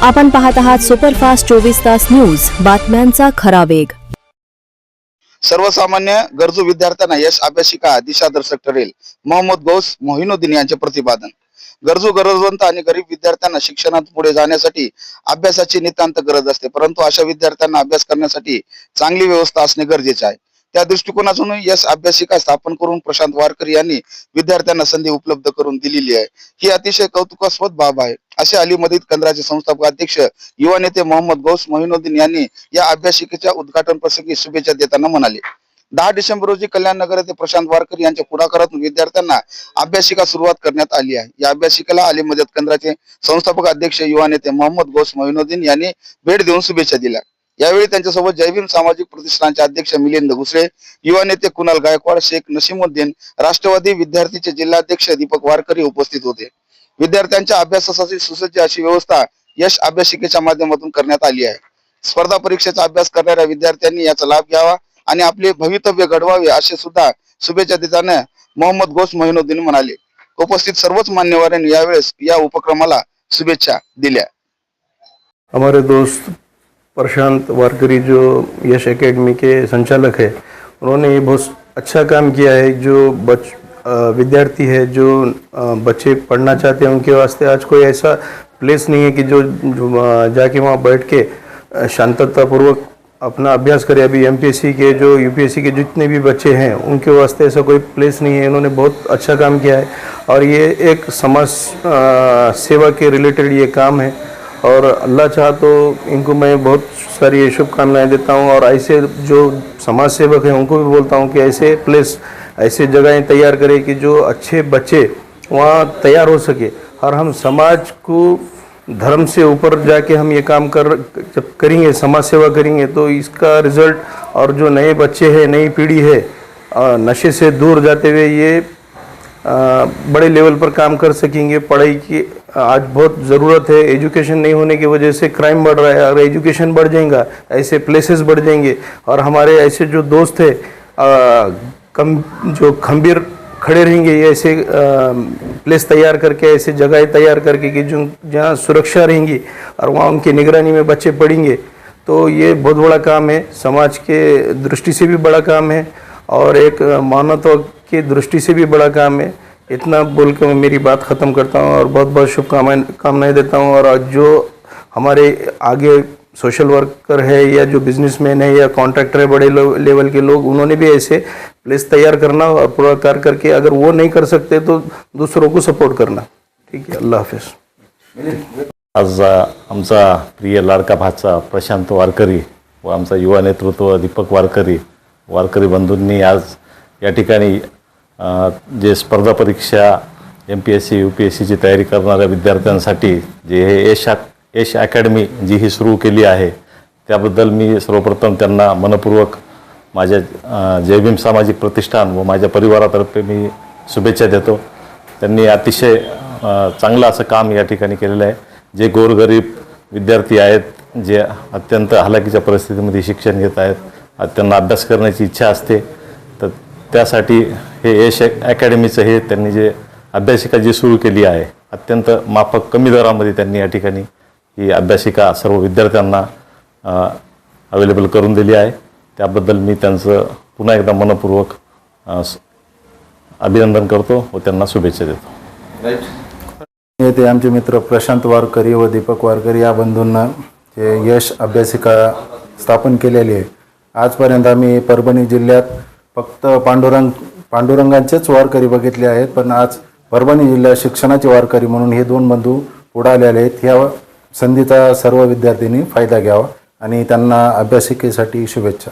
आपण पाहत आहात सुपरफास्ट 24 तास न्यूज, बातम्यांचा खरा वेग। सर्वसामान्य गरजू विद्यार्थ्यांना यश अभ्यासिका दिशादर्शक ठरेल, मोहम्मद गौस मोहिनुद्दीन यांचे प्रतिपादन। गरजू गरजवंत आणि गरीब विद्यार्थ्यांना शिक्षणात पुढे जाण्यासाठी अभ्यासाची नितांत गरज असते, परंतु अशा विद्यार्थ्यांना अभ्यास करण्यासाठी चांगली व्यवस्था असणे गरजेचे आहे। त्या दृष्टिकोनातून यश अभ्यासिका स्थापन करून प्रशांत वारकरी यांनी विद्यार्थ्यांना संधी उपलब्ध करून दिलेली आहे। ही अतिशय कौतुकास्पद बाब आहे, असे अली मदीद केंद्राचे संस्थापक अध्यक्ष युवा नेते मोहम्मद गौस मोहिनुद्दीन यांनी या अभ्यासिकेच्या उद्घाटन प्रसंगी शुभेच्छा देताना म्हणाले। 10 डिसेंबर रोजी कल्याण नगर येथे प्रशांत वारकरी यांच्या पुढाकारातून विद्यार्थ्यांना अभ्यासिका सुरुवात करण्यात आली आहे। या अभ्यासिकेला अली मदद केंद्राचे संस्थापक अध्यक्ष युवा नेते मोहम्मद गौस मोहिनुद्दीन यांनी भेट देऊन शुभेच्छा दिल्या। यावेळी त्यांच्यासोबत जय भीम सामाजिक प्रतिष्ठानचे अध्यक्ष मिलिंद घुसळे, युवा नेते कुणाल गायकवाड, शेख नसीमुद्दीन, राष्ट्रवादी विद्यार्थीचे जिल्हाध्यक्ष दीपक वारकरी उपस्थित होते। विद्यार्थ्यांच्या अभ्यासासाठी सुसज्ज अशी व्यवस्था यश अभ्यासिकेच्या माध्यमातून करण्यात आली आहे। स्पर्धा परीक्षेचा अभ्यास करणाऱ्या विद्यार्थ्यांनी याचा लाभ घ्यावा आणि आपले भवितव्य घडवावे असे सुद्धा शुभेच्छा देताना मोहम्मद गौस मोहिनुद्दीन म्हणाले। उपस्थित सर्वच मान्यवरांनी यावेळेस या उपक्रमाला शुभेच्छा दिल्या। हमारे दोस्त प्रशांत वारकरी जो यश एकेडमी के संचालक है, उन्होंने ये बहुत अच्छा काम किया है। जो विद्यार्थी है, जो बच्चे पढ़ना चाहते हैं, उनके वास्ते आज कोई ऐसा प्लेस नहीं है कि जो जाके वहाँ बैठ के शांततापूर्वक अपना अभ्यास करे। अभी एमपीएससी के जो यूपीएससी के जितने भी बच्चे हैं, उनके वास्ते ऐसा कोई प्लेस नहीं है। इन्होंने बहुत अच्छा काम किया है और ये एक समाज सेवा के रिलेटेड ये काम है और अल्लाह चाहा तो इनको मैं बहुत सारी शुभकामनाएं देता हूँ। और ऐसे जो समाज सेवक हैं उनको भी बोलता हूँ कि ऐसे प्लेस, ऐसे जगहें तैयार करें कि जो अच्छे बच्चे वहाँ तैयार हो सके। और हम समाज को धर्म से ऊपर जाके हम ये काम जब करेंगे, समाज सेवा करेंगे, तो इसका रिज़ल्ट और जो नए बच्चे हैं, नई पीढ़ी है, नशे से दूर जाते हुए ये बड़े लेवल पर काम कर सकेंगे। पढ़ाई की आज बहुत ज़रूरत है। एजुकेशन नहीं होने की वजह से क्राइम बढ़ रहा है। अगर एजुकेशन बढ़ जाएगा, ऐसे प्लेसेस बढ़ जाएंगे और हमारे ऐसे जो दोस्त हैं जो खंबीर खड़े रहेंगे, ये ऐसे प्लेस तैयार करके, ऐसे जगह तैयार करके कि जो जहाँ सुरक्षा रहेंगी और वहाँ उनकी निगरानी में बच्चे पढ़ेंगे, तो ये बहुत बड़ा काम है। समाज के दृष्टि से भी बड़ा काम है और एक मानवता की दृष्टि से भी बड़ा काम है। इतना बोल के मैं मेरी बात ख़त्म करता हूँ और बहुत बहुत शुभकामनाएं देता हूँ। और जो हमारे आगे सोशल वर्कर है या जो बिजनेसमैन है या कॉन्ट्रैक्टर है, बड़े लेवल के लोग, उन्होंने भी ऐसे प्लेस तैयार करना और पूरा कार्य करके, अगर वो नहीं कर सकते तो दूसरों को सपोर्ट करना। ठीक है, अल्लाह हाफिज़। आज आमचा प्रिय लाडका भाचा प्रशांत वारकरी व आमचा युवा नेतृत्व दीपक वारकरी बंधूंनी आज या ठिकाणी जे स्पर्धा परीक्षा एमपीएससी यूपीएससीची तयारी करणाऱ्या विद्यार्थ्यांसाठी जे हे यश अकॅडमी जी ही सुरू केली आहे, त्याबद्दल मी सर्वप्रथम त्यांना मनपूर्वक माझ्या जय भीम सामाजिक प्रतिष्ठान व माझ्या परिवारातर्फे मी शुभेच्छा देतो। त्यांनी अतिशय चांगलं असं काम या ठिकाणी केलेलं आहे। जे गोरगरीब विद्यार्थी आहेत, जे अत्यंत हलाखीच्या परिस्थितीमध्ये शिक्षण घेत आहेत, त्यांना अभ्यास करण्याची इच्छा असते, तर त्यासाठी हे यश अकॅडमीचं हे त्यांनी जे अभ्यासिका जी सुरू केली आहे, अत्यंत माफक कमी दरामध्ये त्यांनी या ठिकाणी ही अभ्यासिका सर्व विद्यार्थ्यांना अवेलेबल करून दिली आहे। त्याबद्दल मी त्यांचं पुन्हा एकदा मनपूर्वक अभिनंदन करतो व त्यांना शुभेच्छा देतो। येथे आमचे मित्र प्रशांत वारकरी व दीपक वारकरी या बंधूंना जे यश अभ्यासिका स्थापन केलेली आहे। आजपर्यंत आम्ही परभणी जिल्ह्यात फक्त पांडुरंगांचेच वारकरी बघितले आहेत, पण आज परभणी जिल्ह्यात शिक्षणाचे वारकरी म्हणून हे 2 बंधू पुढे आलेले आहेत। ह्या संधीचा सर्व विद्यार्थ्यांनी फायदा घ्यावा आणि त्यांना अभ्यासिकेसाठी शुभेच्छा।